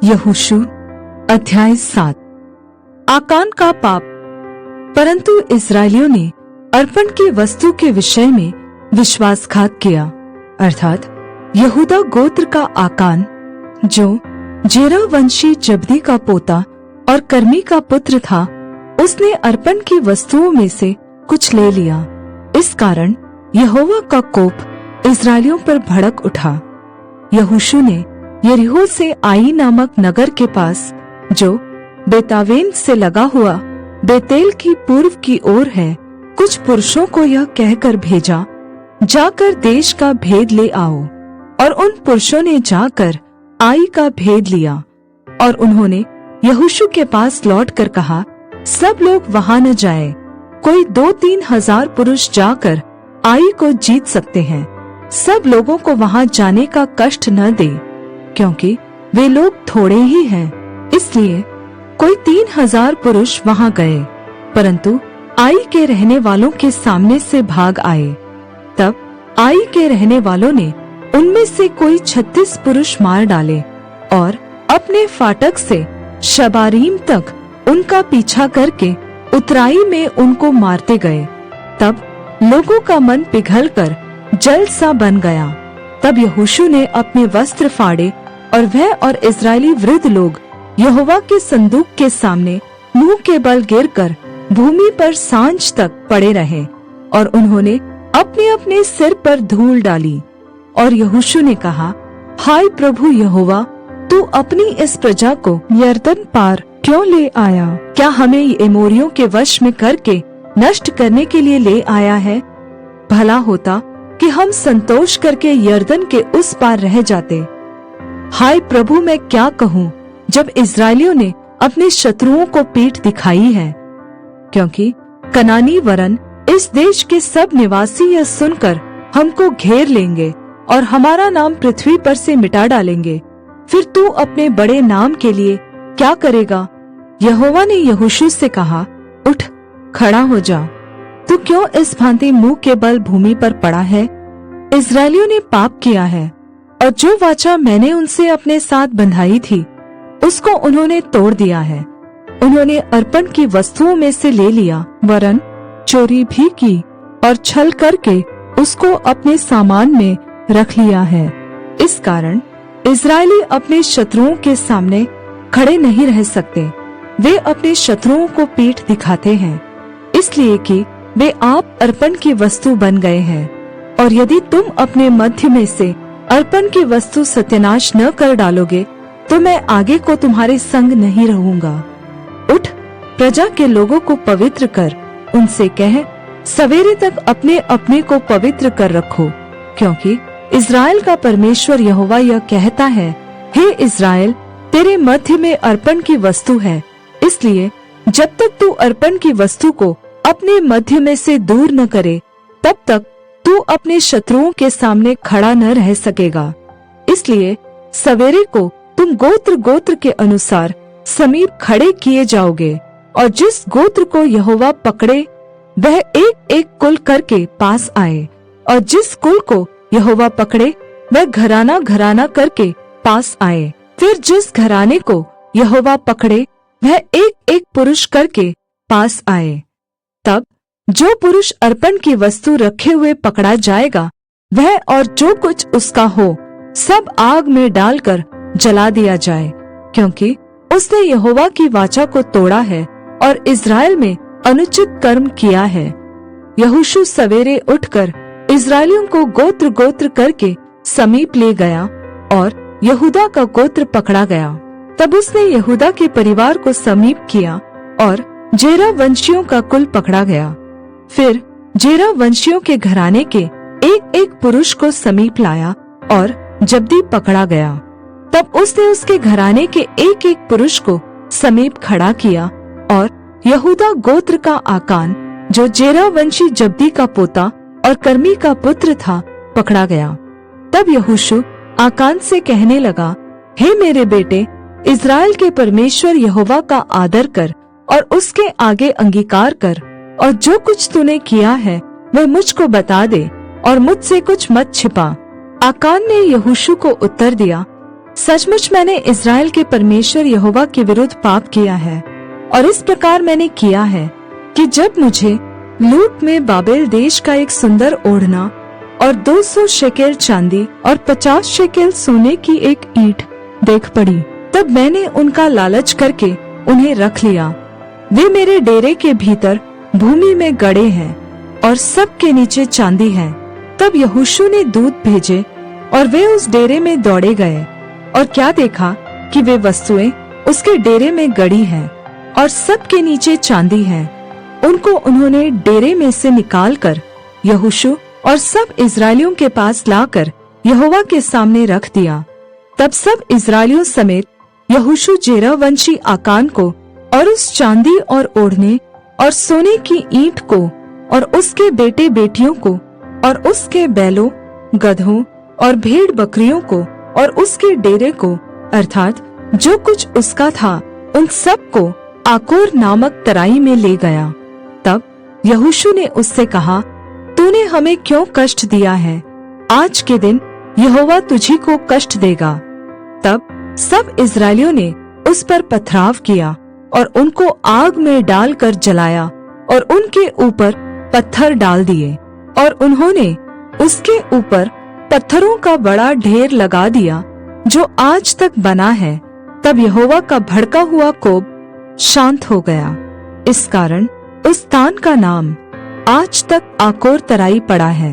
यहोशू अध्याय 7। आकान का पाप। परंतु इस्राएलियों ने अर्पण की वस्तु के विषय में विश्वासघात किया, अर्थात यहूदा गोत्र का आकान, जो जेरा वंशी जब्दी का पोता और कर्मी का पुत्र था, उसने अर्पण की वस्तुओं में से कुछ ले लिया। इस कारण यहोवा का कोप इस्राएलियों पर भड़क उठा। यहोशू ने यरीहो से आई नामक नगर के पास, जो बेतावेन से लगा हुआ बेतेल की पूर्व की ओर है, कुछ पुरुषों को यह कहकर भेजा, जाकर देश का भेद ले आओ। और उन पुरुषों ने जाकर आई का भेद लिया। और उन्होंने यहोशू के पास लौटकर कहा, सब लोग वहां न जाए, कोई 2-3 हजार पुरुष जाकर आई को जीत सकते हैं। सब लोगों को वहां जाने का कष्ट न दे, क्योंकि वे लोग थोड़े ही हैं। इसलिए कोई 3,000 पुरुष वहां गए, परंतु आई के रहने वालों के सामने से भाग आए। तब आई के रहने वालों ने उनमें से कोई 36 पुरुष मार डाले और अपने फाटक से शबारीम तक उनका पीछा करके उतराई में उनको मारते गए। तब लोगों का मन पिघलकर जल सा बन गया। तब यहोशू ने अपने वस्त्र फाड़े और वह और इस्राएली वृद्ध लोग यहोवा के संदूक के सामने मुंह के बल गिरकर भूमि पर सांझ तक पड़े रहे। और उन्होंने अपने अपने सिर पर धूल डाली। और यहोशू ने कहा, हाय प्रभु यहोवा, तू अपनी इस प्रजा को यरदन पार क्यों ले आया? क्या हमें एमोरियों के वश में करके नष्ट करने के लिए ले आया है? भला होता कि हम संतोष करके यरदन के उस पार रह जाते। हाय प्रभु, मैं क्या कहूँ जब इस्राएलियों ने अपने शत्रुओं को पीठ दिखाई है? क्योंकि कनानी वरन इस देश के सब निवासी यह सुनकर हमको घेर लेंगे और हमारा नाम पृथ्वी पर से मिटा डालेंगे। फिर तू अपने बड़े नाम के लिए क्या करेगा? यहोवा ने यहोशू से कहा, उठ, खड़ा हो जा। तू क्यों इस भांति मुंह के बल भूमि पर पड़ा है? इस्राएलियों ने पाप किया है, और जो वाचा मैंने उनसे अपने साथ बंधाई थी, उसको उन्होंने तोड़ दिया है। उन्होंने अर्पण की वस्तुओं में से ले लिया, वरन चोरी भी की और छल करके उसको अपने सामान में रख लिया है। इस कारण इस्राएली अपने शत्रुओं के सामने खड़े नहीं रह सकते। वे अपने शत्रुओं को पीठ दिखाते हैं, इसलिए कि वे आप अर्पण की वस्तु बन गए हैं। और यदि तुम अपने मध्य में से अर्पण की वस्तु सत्यानाश न कर डालोगे, तो मैं आगे को तुम्हारे संग नहीं रहूंगा। उठ, प्रजा के लोगों को पवित्र कर, उनसे कह, सवेरे तक अपने अपने को पवित्र कर रखो, क्योंकि इस्राएल का परमेश्वर यहोवा यह कहता है, हे इस्राएल, तेरे मध्य में अर्पण की वस्तु है। इसलिए जब तक तू अर्पण की वस्तु को अपने मध्य में से दूर न करे, तब तक तू अपने शत्रुओं के सामने खड़ा न रह सकेगा। इसलिए सवेरे को तुम गोत्र गोत्र के अनुसार समीप खड़े किए जाओगे, और जिस गोत्र को यहोवा पकड़े वह एक एक कुल करके पास आए, और जिस कुल को यहोवा पकड़े वह घराना घराना करके पास आए। फिर जिस घराने को यहोवा पकड़े वह एक एक पुरुष करके पास आए। तब जो पुरुष अर्पण की वस्तु रखे हुए पकड़ा जाएगा, वह और जो कुछ उसका हो सब आग में डालकर जला दिया जाए, क्योंकि उसने यहोवा की वाचा को तोड़ा है और इस्राएल में अनुचित कर्म किया है। यहोशू सवेरे उठकर इस्राएलियों को गोत्र गोत्र करके समीप ले गया, और यहूदा का गोत्र पकड़ा गया। तब उसने यहूदा के परिवार को समीप किया, और जेरा वंशियों का कुल पकड़ा गया। फिर जेरा वंशियों के घराने के एक एक पुरुष को समीप लाया, और जब्दी पकड़ा गया। तब उसने उसके घराने के एक एक पुरुष को समीप खड़ा किया, और यहूदा गोत्र का आकान, जो जेरा वंशी जब्दी का पोता और कर्मी का पुत्र था, पकड़ा गया। तब यहोशू आकान से कहने लगा, हे मेरे बेटे, इस्राएल के परमेश्वर यहोवा का आदर कर और उसके आगे अंगीकार कर, और जो कुछ तूने किया है वह मुझको बता दे, और मुझसे कुछ मत छिपा। आकान ने यहोशू को उत्तर दिया, सचमुच मैंने इज़राइल के परमेश्वर यहोवा के विरुद्ध पाप किया है, और इस प्रकार मैंने किया है कि जब मुझे लूट में बाबेल देश का एक सुंदर ओढ़ना और 200 शेकेल चांदी और 50 शेकेल सोने की एक ईंट देख पड़ी, तब मैंने उनका लालच करके उन्हें रख लिया। वे मेरे डेरे के भीतर भूमि में गड़े हैं और सब के नीचे चांदी है। तब यहोशू ने दूत भेजे और वे उस डेरे में दौड़े गए, और क्या देखा कि वे वस्तुएं उसके डेरे में गड़ी हैं और सब के नीचे चांदी है। उनको उन्होंने डेरे में से निकालकर यहोशू और सब इस्राएलियों के पास लाकर यहोवा के सामने रख दिया। तब सब इस्राएलियों समेत यहोशू जेरह वंशी आकान को और उस चांदी और ओढ़ने और सोने की ईंट को और उसके बेटे बेटियों को और उसके बैलों, गधों और भेड़ बकरियों को और उसके डेरे को, अर्थात जो कुछ उसका था, उन सब को आकोर नामक तराई में ले गया। तब यहोशू ने उससे कहा, तूने हमें क्यों कष्ट दिया है? आज के दिन यहोवा तुझी को कष्ट देगा। तब सब इस्राएलियों ने उस पर पथराव किया और उनको आग में डालकर जलाया और उनके ऊपर पत्थर डाल दिए, और उन्होंने उसके ऊपर पत्थरों का बड़ा ढेर लगा दिया जो आज तक बना है। तब यहोवा का भड़का हुआ कोप शांत हो गया। इस कारण उस स्थान का नाम आज तक आकोर तराई पड़ा है।